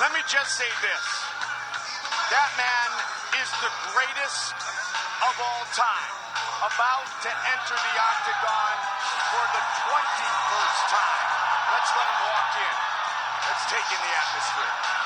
Let me just say this. That man is the greatest of all time, about to enter the octagon for the 21st time. Let's let him walk in. Let's take in the atmosphere.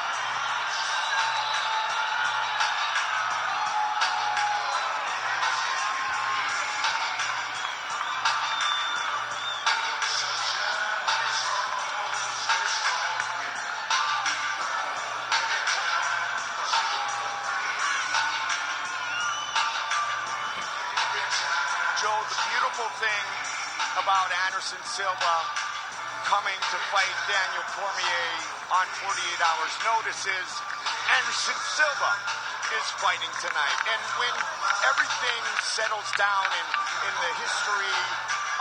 Joe, the beautiful thing about Anderson Silva coming to fight Daniel Cormier on 48 hours notice is Anderson Silva is fighting tonight. And when everything settles down in the history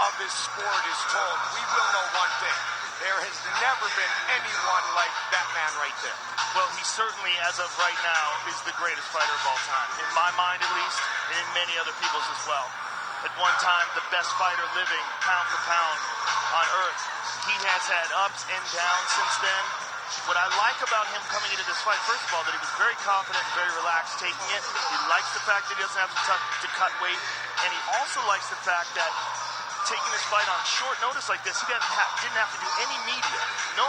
of this sport is told, we will know one thing. There has never been anyone like that man right there. Well, he certainly, as of right now, is the greatest fighter of all time. In my mind, at least, and in many other people's as well. At one time, the best fighter living, pound for pound, on earth. He has had ups and downs since then. What I like about him coming into this fight, first of all, that he was very confident and very relaxed taking it. He likes the fact that he doesn't have to cut weight. And he also likes the fact that taking this fight on short notice like this, he didn't have to do any media. No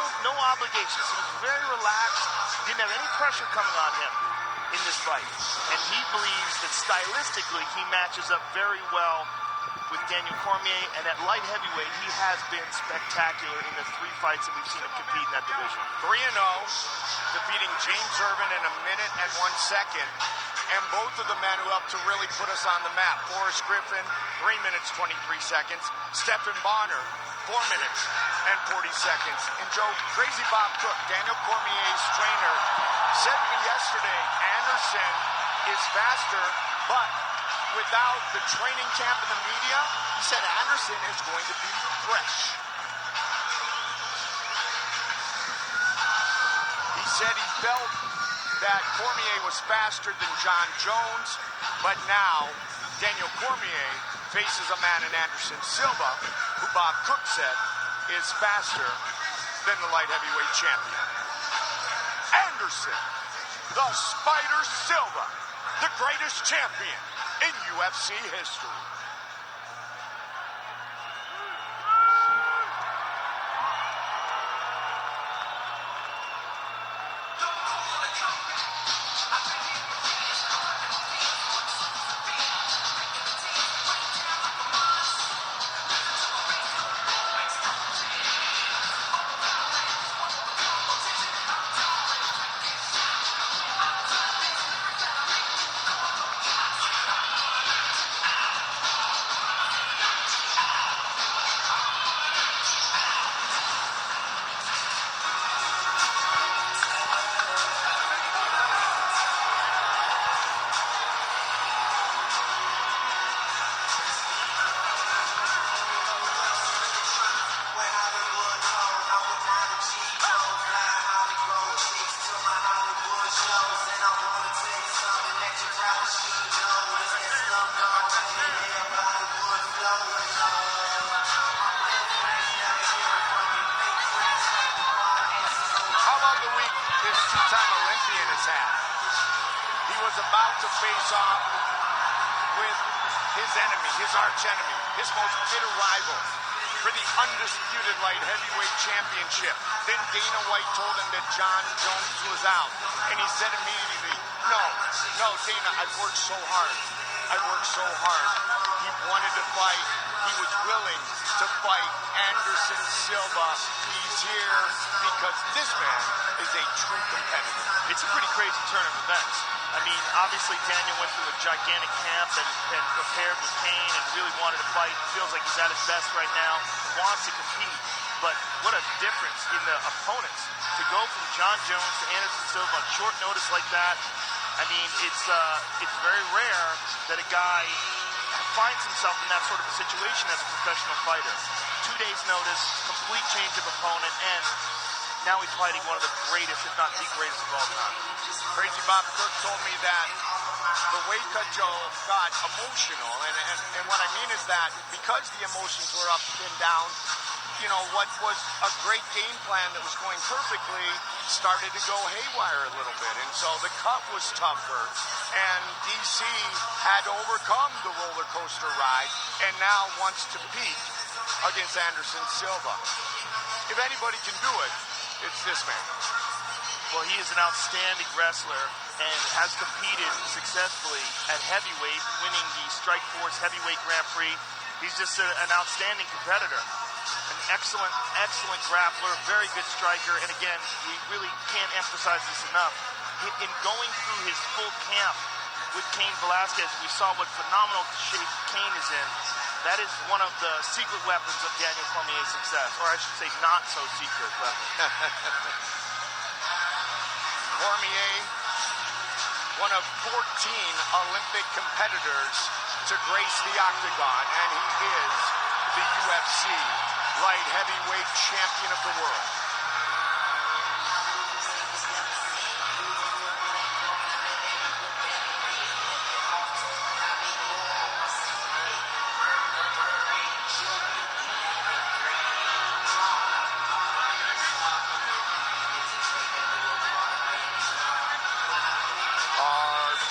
obligations. He was very relaxed. Didn't have any pressure coming on him in this fight. And he believes that stylistically he matches up very well with Daniel Cormier, and at light heavyweight he has been spectacular in the 3 fights that we've seen him compete in that division. 3-0, defeating James Irvin in 1 minute and 1 second, and both of the men who helped to really put us on the map. Forrest Griffin, 3 minutes 23 seconds. Stephen Bonner, 4 minutes and 40 seconds. And Joe, Crazy Bob Cook, Daniel Cormier's trainer, said to me yesterday, Anderson is faster, but without the training camp and the media, he said Anderson is going to be fresh. He said he felt that Cormier was faster than John Jones, but now Daniel Cormier faces a man in Anderson Silva, who Bob Cook said is faster than the light heavyweight champion. Anderson, the Spider Silva, the greatest champion in UFC history. About to face off with his enemy, his arch enemy, his most bitter rival for the undisputed light heavyweight championship. Then Dana White told him that John Jones was out, and he said immediately, no, Dana, I've worked so hard. He wanted to fight. He was willing to fight Anderson Silva. He's here because this man is a true competitor. It's a pretty crazy turn of events. I mean, obviously Daniel went through a gigantic camp and prepared with pain and really wanted to fight. Feels like he's at his best right now, wants to compete. But what a difference in the opponents. To go from John Jones to Anderson Silva on short notice like that, I mean, it's very rare that a guy finds himself in that sort of a situation as a professional fighter. 2 days notice, complete change of opponent, and now he's fighting one of the greatest, if not the greatest of all time. Crazy Bob Cook told me that the weight cut, Joe, got emotional. And what I mean is that because the emotions were up and down, what was a great game plan that was going perfectly started to go haywire a little bit. And so the cut was tougher. And DC had to overcome the roller coaster ride and now wants to peak against Anderson Silva. If anybody can do it, it's this man. Well, he is an outstanding wrestler and has competed successfully at heavyweight, winning the Strikeforce Heavyweight Grand Prix. He's just an outstanding competitor. An excellent, excellent grappler, very good striker. And again, we really can't emphasize this enough. In going through his full camp with Cain Velasquez, we saw what phenomenal shape Cain is in. That is one of the secret weapons of Daniel Cormier's success, or I should say not so secret weapon. Cormier, one of 14 Olympic competitors to grace the octagon, and he is the UFC light heavyweight champion of the world.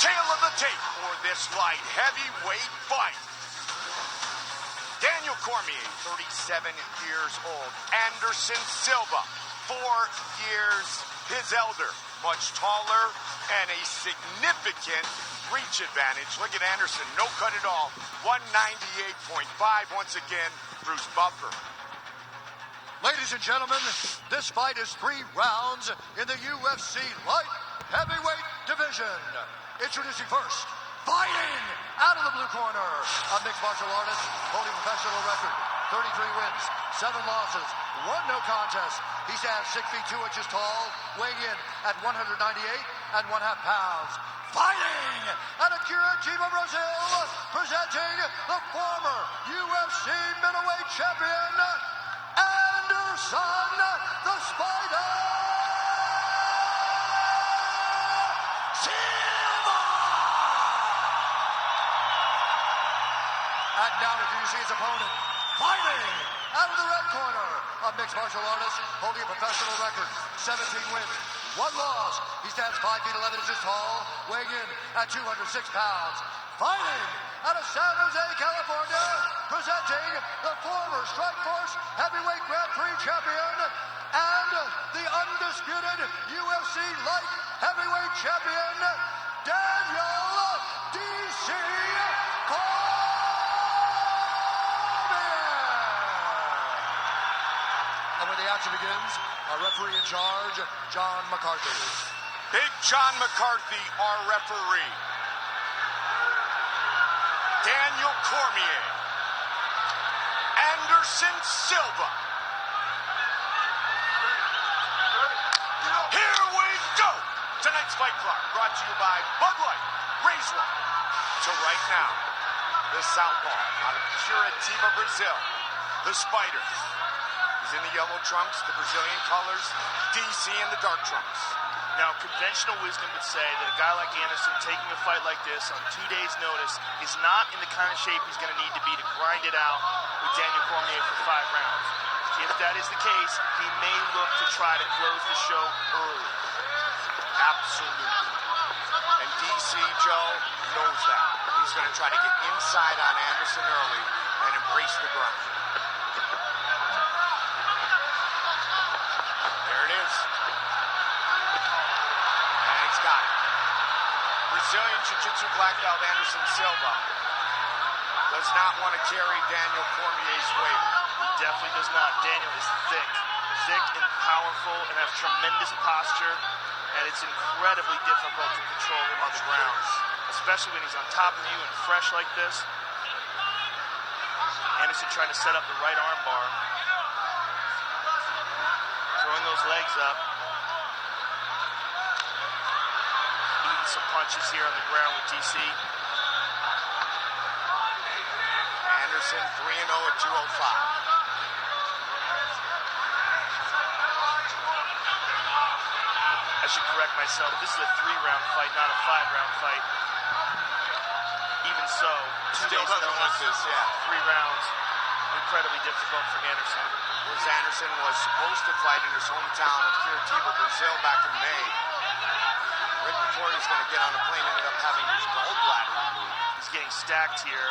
Tail of the tape for this light heavyweight fight. Daniel Cormier, 37 years old. Anderson Silva, 4 years his elder. Much taller and a significant reach advantage. Look at Anderson, no cut at all. 198.5 once again, Bruce Buffer. Ladies and gentlemen, this fight is 3 rounds in the UFC light heavyweight division. Introducing first, fighting out of the blue corner, a mixed martial artist holding professional record, 33 wins, 7 losses, 1 no contest. He stands 6 feet 2 inches tall, weighing in at 198 1/2 pounds. Fighting out of Curitiba, Brazil, presenting the former UFC middleweight champion, Anderson the Spider Silva! And now introducing his opponent, fighting out of the red corner, a mixed martial artist holding a professional record, 17 wins, 1 loss. He stands 5 feet 11 inches tall, weighing in at 206 pounds. Fighting out of San Jose, California, presenting the former Strikeforce Heavyweight Grand Prix champion and the undisputed UFC Light Heavyweight champion, Daniel D.C. Cormier. And when the action begins, our referee in charge, John McCarthy. Big John McCarthy, our referee. Daniel Cormier. Anderson Silva. Here we go. Tonight's Fight Clock brought to you by Bud Light, Raise One. So right now, the southpaw out of Curitiba, Brazil, the Spider. He's in the yellow trunks, the Brazilian colors, DC in the dark trunks. Now, conventional wisdom would say that a guy like Anderson taking a fight like this on 2 days' notice is not in the kind of shape he's going to need to be to grind it out with Daniel Cormier for 5 rounds. If that is the case, he may look to try to close the show early. Absolutely. And DC Joe knows that. He's going to try to get inside on Anderson early and embrace the ground. There it is. And he's got it. Brazilian Jiu-Jitsu black belt Anderson Silva does not want to carry Daniel Cormier's weight. He definitely does not. Daniel is thick and powerful and has tremendous posture, and it's incredibly difficult to control him on the ground, especially when he's on top of you and fresh like this. Anderson trying to set up the right arm bar, throwing those legs up, eating some punches here on the ground with DC. Anderson 3-0 at 205. I should correct myself. This is a 3-round fight, not a 5-round fight. Even so, 2 days notice, 3 rounds, incredibly difficult for Anderson. Whereas Anderson was supposed to fight in his hometown of Curitiba, Brazil back in May. Right before he was going to get on a plane, ended up having his gallbladder removed. He's getting stacked here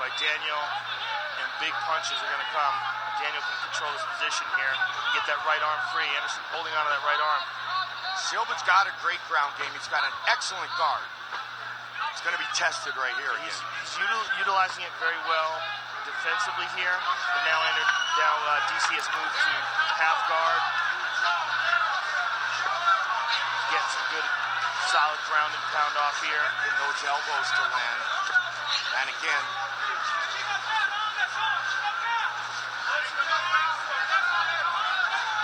by Daniel, and big punches are going to come. Daniel can control his position here, get that right arm free. Anderson holding on to that right arm. Silva's got a great ground game. He's got an excellent guard. It's going to be tested right here. He's utilizing it very well defensively here, but now DC has moved to half guard. Getting some good, solid ground and pound off here. Getting those elbows to land. And again,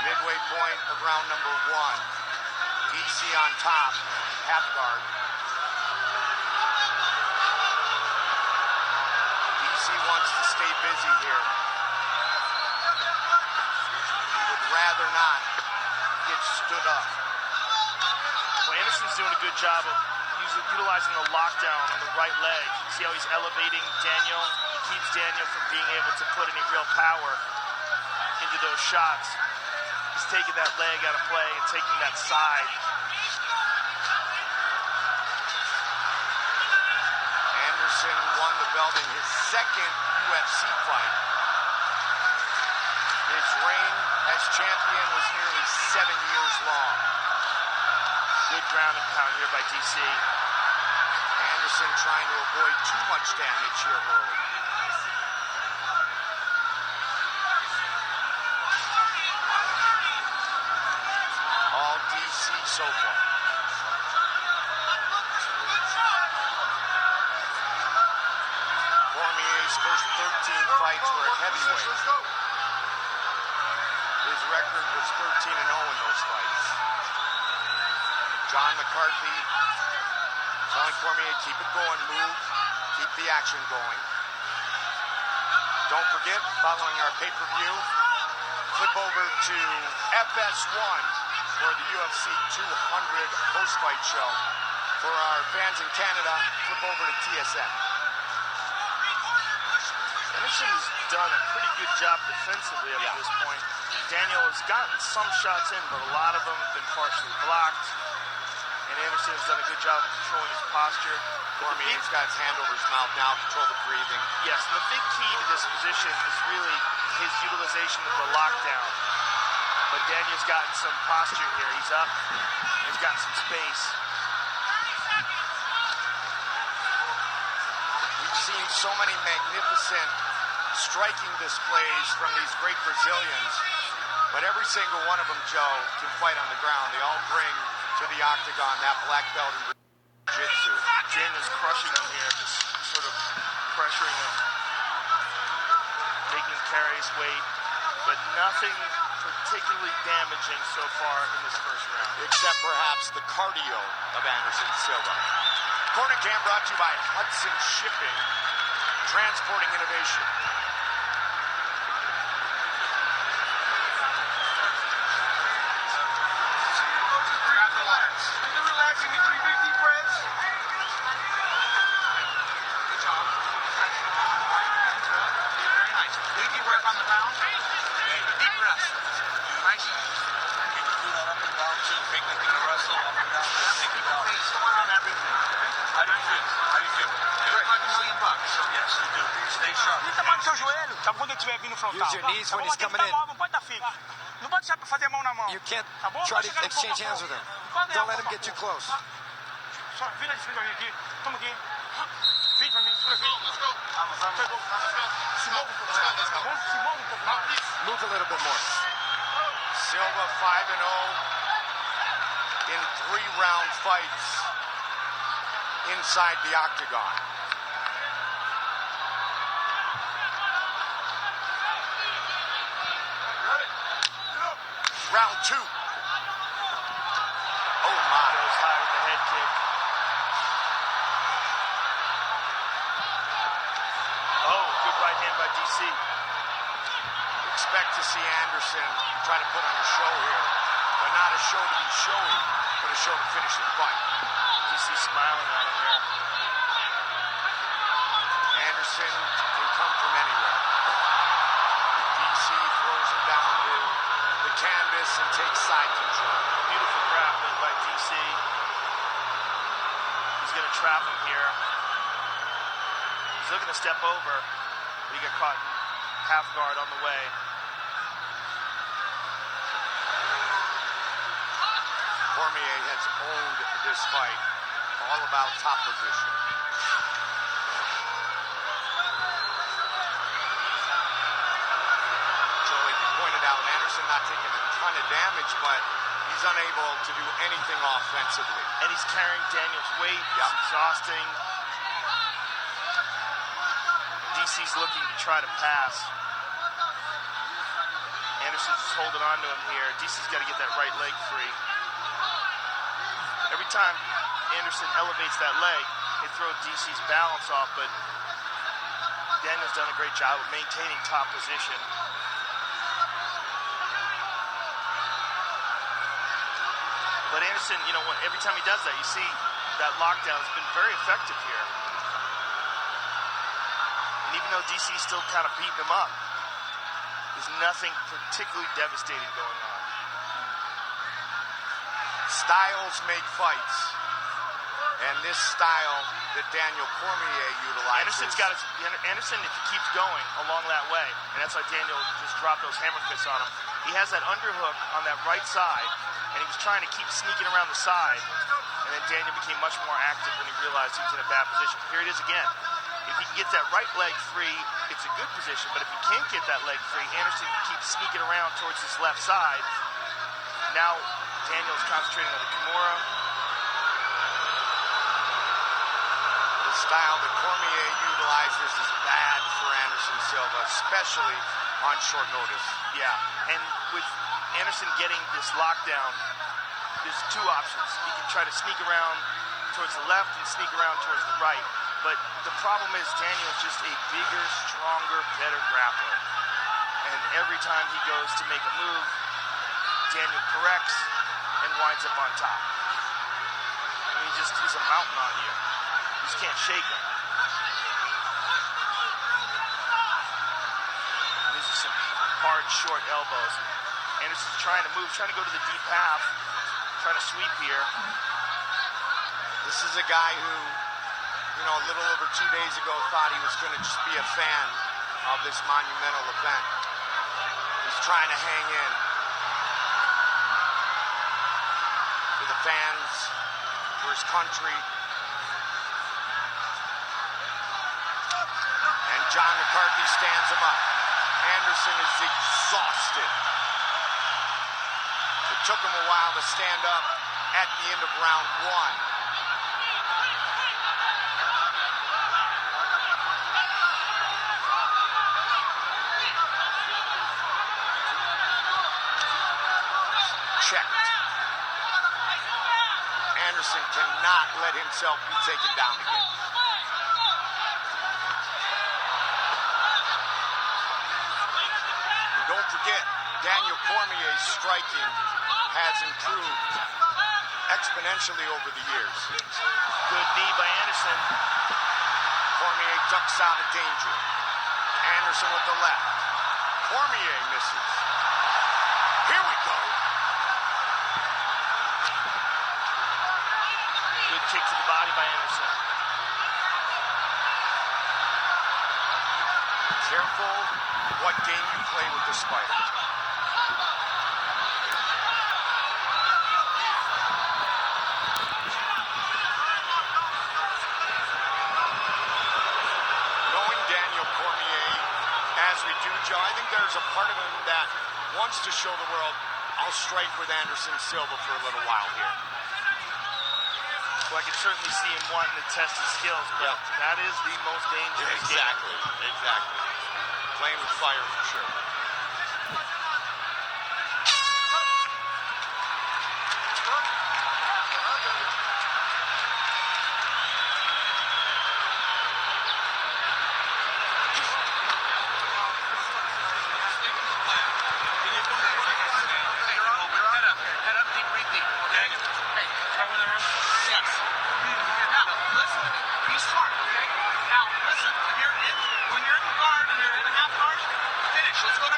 midway point of round number 1. DC on top, half guard. DC wants to stay busy here. He would rather not get stood up. Well, Anderson's doing a good job of utilizing the lockdown on the right leg. See how he's elevating Daniel? He keeps Daniel from being able to put any real power into those shots. He's taking that leg out of play and taking that side. Anderson won the belt in his second UFC fight. His reign as champion was nearly 7 years long. Good ground and pound here by DC. Anderson trying to avoid too much damage here early. All DC so far. Cormier's first 13 fights were at heavyweight. His record was 13-0 in those fights. John McCarthy telling Cormier, keep it going, move, keep the action going. Don't forget, following our pay-per-view, flip over to FS1 for the UFC 200 post-fight show. For our fans in Canada, flip over to TSN. Anderson has done a pretty good job defensively up to this point. Daniel has gotten some shots in, but a lot of them have been partially blocked. And Anderson has done a good job of controlling his posture. Cormier's got his hand over his mouth now, control the breathing. Yes, and the big key to this position is really his utilization of the lockdown. But Daniel's gotten some posture here. He's up, he's got some space. We've seen so many magnificent striking displays from these great Brazilians, but every single one of them, Joe, can fight on the ground. They all bring to the octagon that black belt in jiu-jitsu. Daniel's crushing him here, just sort of pressuring him, making him carry his weight, but nothing particularly damaging so far in this first round. Except perhaps the cardio of Anderson Silva. Corner Cam brought to you by Hudson Shipping, transporting innovation. Use your knees when he's coming in. You can't try to exchange hands with him. Don't let him get too close. Move a little bit more. Silva 5-0 in 3-round fights inside the octagon. Round 2. Oh my. Goes high with the head kick. Oh, good right hand by DC. Expect to see Anderson try to put on a show here, but not a show to be showy, but a show to finish the fight. DC smiling at him here. Anderson can come from anywhere. DC throws him down Anderson takes side control. Beautiful grappling by DC. He's going to trap him here. He's looking to step over, but he got caught in half guard on the way. Cormier has owned this fight. All about top position. Joe, like you pointed out, Anderson not taking a ton of damage, but he's unable to do anything offensively. And he's carrying Daniel's weight. Yep. It's exhausting. DC's looking to try to pass. Anderson's just holding on to him here. DC's got to get that right leg free. Every time Anderson elevates that leg, it throws DC's balance off, but Daniel's done a great job of maintaining top position. But Anderson, you know, every time he does that, you see that lockdown has been very effective here. And even though DC's still kind of beating him up, there's nothing particularly devastating going on. Styles make fights, and this style that Daniel Cormier utilizes. Anderson, if he keeps going along that way, and that's why Daniel just dropped those hammer fists on him. He has that underhook on that right side, and he was trying to keep sneaking around the side, and then Daniel became much more active when he realized he was in a bad position. Here it is again. If he can get that right leg free, it's a good position, but if he can't get that leg free, Anderson keeps sneaking around towards his left side. Now Daniel's concentrating on the Kimura. The style that Cormier utilizes is bad for Anderson Silva, especially on short notice. Yeah, and with Anderson getting this lockdown, there's two options. He can try to sneak around towards the left and sneak around towards the right. But the problem is Daniel's just a bigger, stronger, better grappler. And every time he goes to make a move, Daniel corrects and winds up on top. I mean, he's a mountain on you. You just can't shake him. And these are some hard, short elbows. Anderson's trying to move, trying to go to the deep half, trying to sweep here. This is a guy who, you know, a little over 2 days ago thought he was going to just be a fan of this monumental event. He's trying to hang in for the fans, for his country. And John McCarthy stands him up. Anderson is exhausted. It took him a while to stand up at the end of round one. Checked. Anderson cannot let himself be taken down again. Don't forget, Daniel Cormier's striking has improved exponentially over the years. Good knee by Anderson. Cormier ducks out of danger. Anderson with the left. Cormier misses. Here we go. Good kick to the body by Anderson. Careful what game you play with the spider. Knowing Daniel Cormier as we do, Joe, I think there's a part of him that wants to show the world, I'll strike with Anderson Silva for a little while here. Well, I can certainly see him wanting to test his skills, but that is the most dangerous game. Exactly. Playing with fire for sure. Head up, deep, breathe deep, okay? Hey, cover the room? Yes. Now, listen to me. Be smart, okay? Now, listen. When you're in the guard and you're in a half guard, finish. Let's go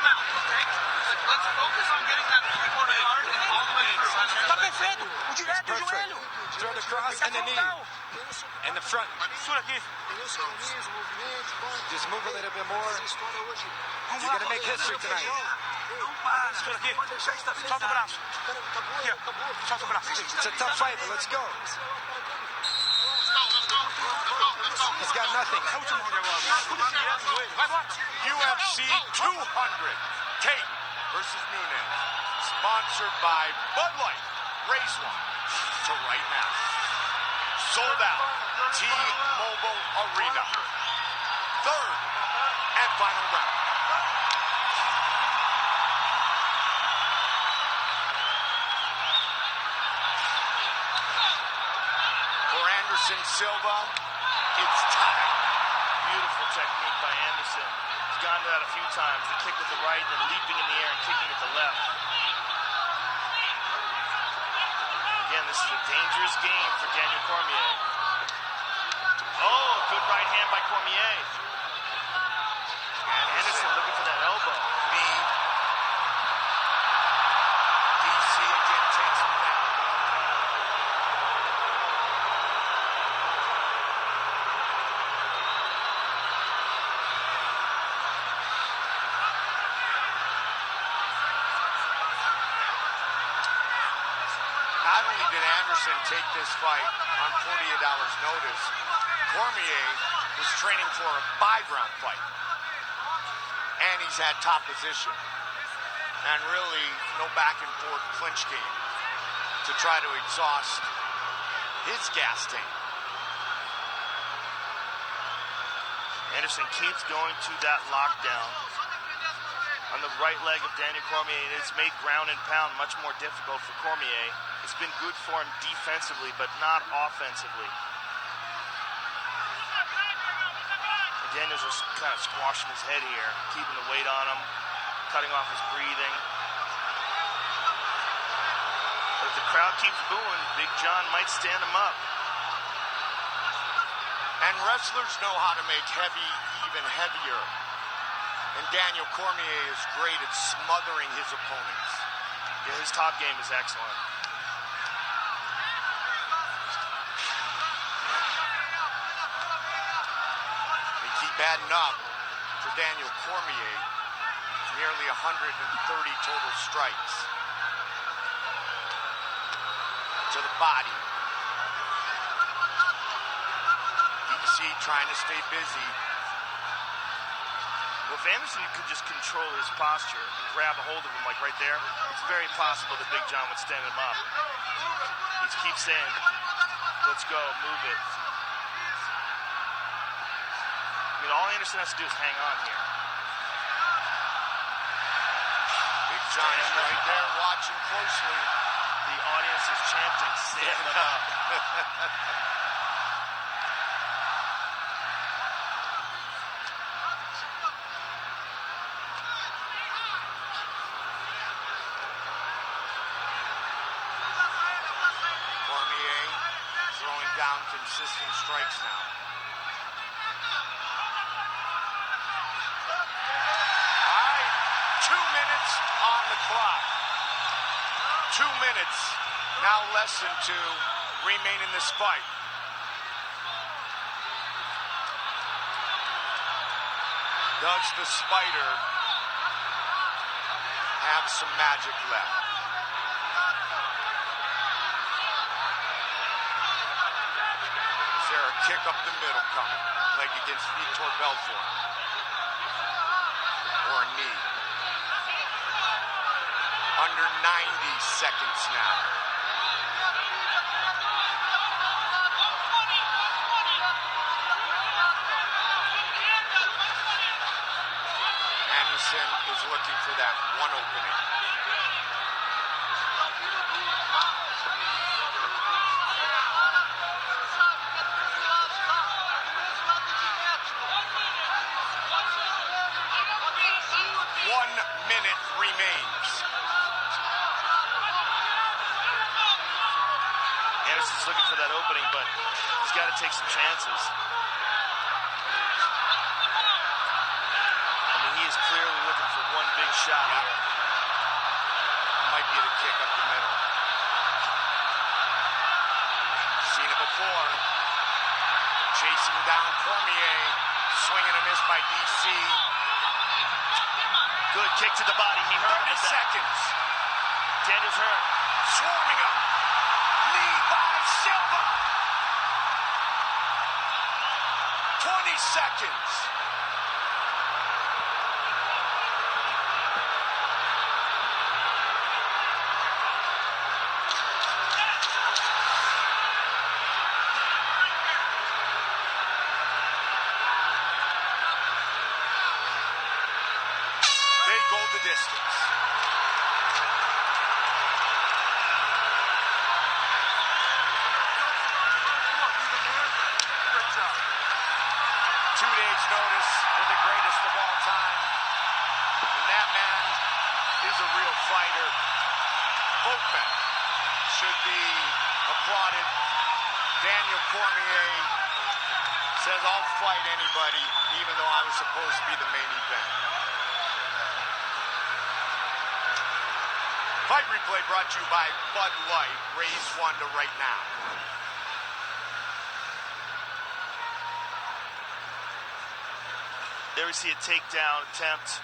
perfeito. O direto e o joelho. Throw the cross and the knee. And the front. Segura aqui. Just move a little bit more. You're going to make history tonight. Segura aqui. Solta o braço. Aqui, ó. Solta o braço. It's a tough fight, but let's go. He's got nothing. UFC 200, Tate versus Nunes. Sponsored by Bud Light. Race one to right now. Sold out. T-Mobile Arena. Third and final round. For Anderson Silva, it's time. Beautiful technique by Anderson. He's gone to that a few times. The kick with the right, then leaping in the air and kicking with the left. Again, this is a dangerous game for Daniel Cormier. Oh, good right hand by Cormier. Anderson looking for that elbow. Knee. DC again takes him down. Not only did Anderson take this fight on 48 hours notice, Cormier was training for a 5-round fight. And he's had top position. And really no back and forth clinch game to try to exhaust his gas tank. Anderson keeps going to that lockdown on the right leg of Daniel Cormier, and it's made ground and pound much more difficult for Cormier. It's been good for him defensively, but not offensively. And Daniel's just kind of squashing his head here, keeping the weight on him, cutting off his breathing. But if the crowd keeps booing, Big John might stand him up. And wrestlers know how to make heavy even heavier. And Daniel Cormier is great at smothering his opponents. Yeah, his top game is excellent. They keep adding up for Daniel Cormier. Nearly 130 total strikes. To the body. DC trying to stay busy. Well, if Anderson could just control his posture and grab a hold of him like right there, it's very possible that Big John would stand him up. He keeps saying, let's go, move it. I mean, all Anderson has to do is hang on here. Big John is right there watching closely. The audience is chanting, stand him up. 16 strikes now. All right, 2 minutes on the clock. 2 minutes, now less than 2, remain in this fight. Does the Spider have some magic left? Is there a kick up the middle coming, like against Vitor Belfort? Or a knee? Under 90 seconds now. Anderson is looking for that one opening. One minute remains. Anderson's looking for that opening, but he's got to take some chances. I mean, he is clearly looking for one big shot here. Might be the kick up the middle. before. Chasing down Cormier. Swing and a miss by DC. Good kick to the body. He hurt 30 seconds. Daniel's hurt. Swarming him. Knee by Silva. 20 seconds. They go the distance. Notice for the greatest of all time. And that man is a real fighter. Both men should be applauded. Daniel Cormier says, I'll fight anybody, even though I was supposed to be the main event. Fight replay brought to you by Bud Light. Raise one to right now. There we see a takedown attempt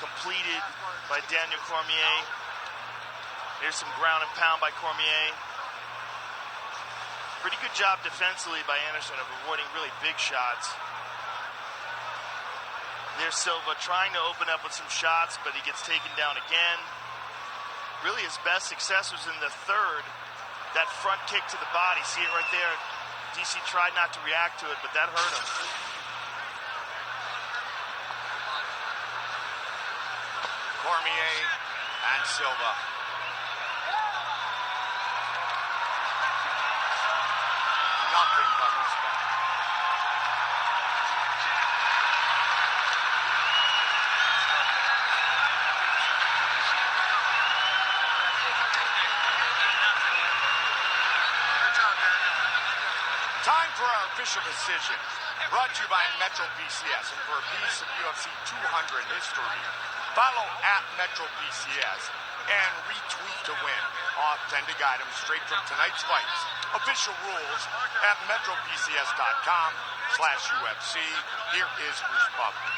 completed by Daniel Cormier. Here's some ground and pound by Cormier. Pretty good job defensively by Anderson of avoiding really big shots. There's Silva trying to open up with some shots, but he gets taken down again. Really his best success was in the third. That front kick to the body, see it right there. DC tried not to react to it, but that hurt him. Cormier and Silva. Nothing but respect. Time for our official decision. Brought to you by Metro PCS. And for a piece of UFC 200 history, follow @MetroPCS and retweet to win authentic items straight from tonight's fights. Official rules at MetroPCS.com/UFC. Here is Bruce Buffer.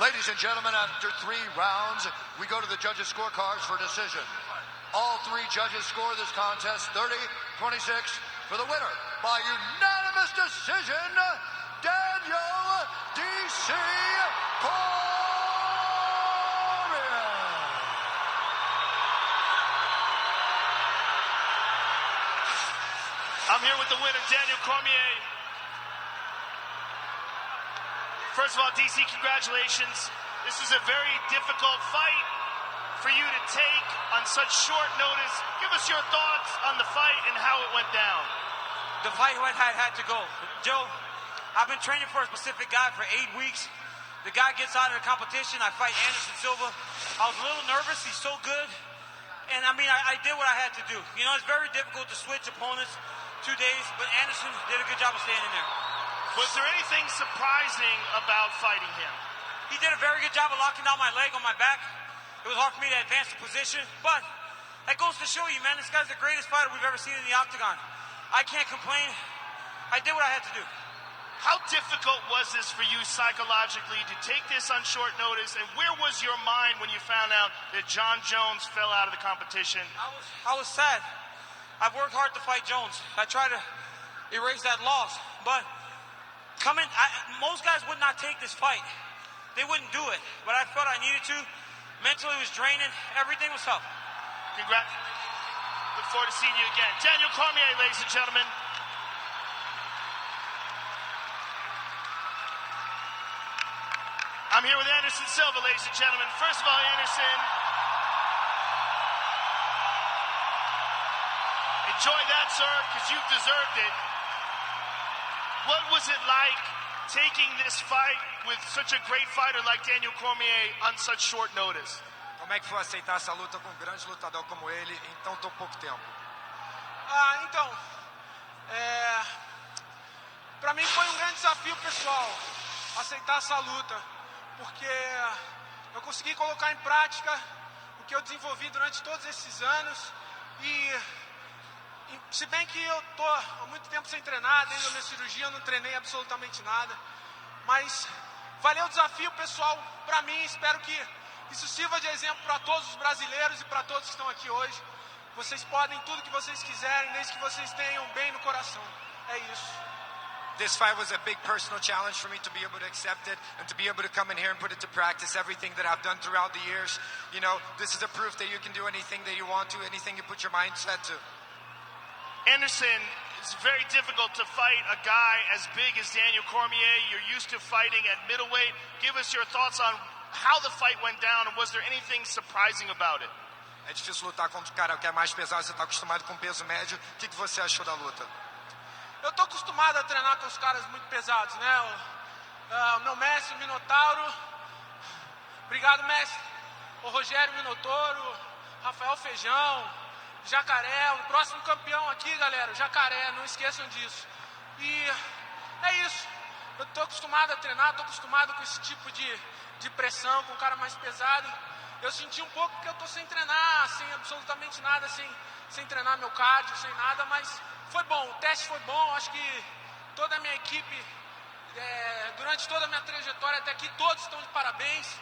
Ladies and gentlemen, after 3 rounds, we go to the judges' scorecards for decision. All 3 judges score this contest 30-26 for the winner by unanimous decision, Daniel DC Cormier. I'm here with the winner, Daniel Cormier. First of all, DC, congratulations. This is a very difficult fight for you to take on such short notice. Give us your thoughts on the fight and how it went down. The fight had to go. Joe, I've been training for a specific guy for 8 weeks. The guy gets out of the competition. I fight Anderson Silva. I was a little nervous. He's so good. And I mean, I did what I had to do. You know, it's very difficult to switch opponents 2 days, but Anderson did a good job of staying in there. Was there anything surprising about fighting him? He did a very good job of locking down my leg on my back. It was hard for me to advance the position, but that goes to show you, man, this guy's the greatest fighter we've ever seen in the octagon. I can't complain. I did what I had to do. How difficult was this for you psychologically to take this on short notice, and where was your mind when you found out that John Jones fell out of the competition? I was sad. I've worked hard to fight Jones. I tried to erase that loss, but most guys would not take this fight. They wouldn't do it, but I felt I needed to. Mentally, it was draining. Everything was tough. Congrats. Look forward to seeing you again. Daniel Cormier, ladies and gentlemen. I'm here with Anderson Silva, ladies and gentlemen. First of all, Anderson, enjoy that, sir, because you've deserved it. What was it like taking this fight with such a great fighter like Daniel Cormier on such short notice? Como é que foi aceitar essa luta com um grande lutador como ele em tão pouco tempo? Para mim foi um grande desafio pessoal aceitar essa luta, porque eu consegui colocar em prática o que eu desenvolvi durante todos esses anos e Se bem que eu tô há muito tempo sem treinar, desde a minha cirurgia eu não treinei absolutamente nada. Mas valeu o desafio, pessoal, para mim. Espero que isso sirva de exemplo para todos os brasileiros e para todos que estão aqui hoje. Vocês podem tudo que vocês quiserem, desde que vocês tenham bem no coração. É isso. This fight was a big personal challenge for me to be able to accept it and to be able to come in here and put it to practice everything that I've done throughout the years. You know, this is a proof that you can do anything that you want to, anything you put your mindset to. Anderson, it's very difficult to fight a guy as big as Daniel Cormier. You're used to fighting at middleweight. Give us your thoughts on how the fight went down and was there anything surprising about it? É difícil lutar contra um cara que é mais pesado, você está acostumado com peso médio. O que você achou da luta? Eu tô acostumado a treinar com os caras muito pesados, né? O meu mestre, o Minotauro. Obrigado, mestre. O Rogério Minotouro, Rafael Feijão, Jacaré. O próximo campeão aqui, galera, o Jacaré, não esqueçam disso. E é isso. Eu tô acostumado a treinar, tô acostumado com esse tipo de pressão, com um cara mais pesado. Eu senti um pouco que eu tô sem treinar, sem absolutamente nada, sem treinar meu cardio, sem nada, mas foi bom, o teste foi bom. Acho que toda a minha equipe, durante toda a minha trajetória até aqui, todos estão de parabéns.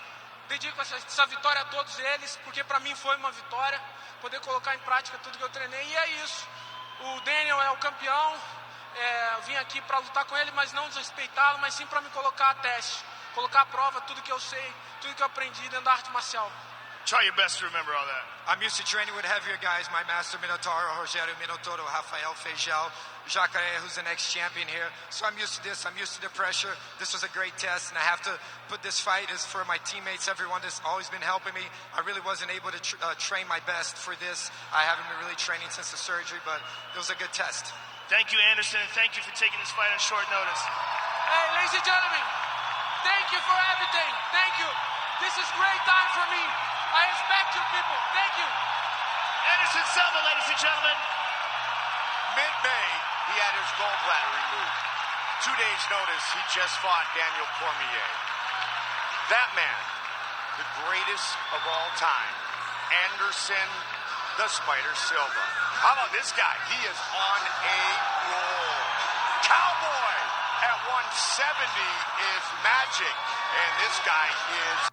Dedico essa vitória a todos eles, porque para mim foi uma vitória, poder colocar em prática tudo que eu treinei, e é isso. O Daniel é o campeão, eu vim aqui para lutar com ele, mas não desrespeitá-lo, mas sim para me colocar a teste, colocar à prova tudo que eu sei, tudo que eu aprendi dentro da arte marcial. Try your best to remember all that. I'm used to training with heavier guys. My master Minotauro, Rogério Minotoro, Rafael Feijão, Jacaré, who's the next champion here. So I'm used to this. I'm used to the pressure. This was a great test, and I have to put this fight is for my teammates, everyone that's always been helping me. I really wasn't able to train my best for this. I haven't been really training since the surgery, but it was a good test. Thank you, Anderson, and thank you for taking this fight on short notice. Hey, ladies and gentlemen, thank you for everything. Thank you. This is great time for me. I respect you people. Thank you. Anderson Silva, ladies and gentlemen. Mid-May, he had his gallbladder removed. 2 days' notice, he just fought Daniel Cormier. That man, the greatest of all time, Anderson the Spider Silva. How about this guy? He is on a roll. Cowboy at 170 is magic, and this guy is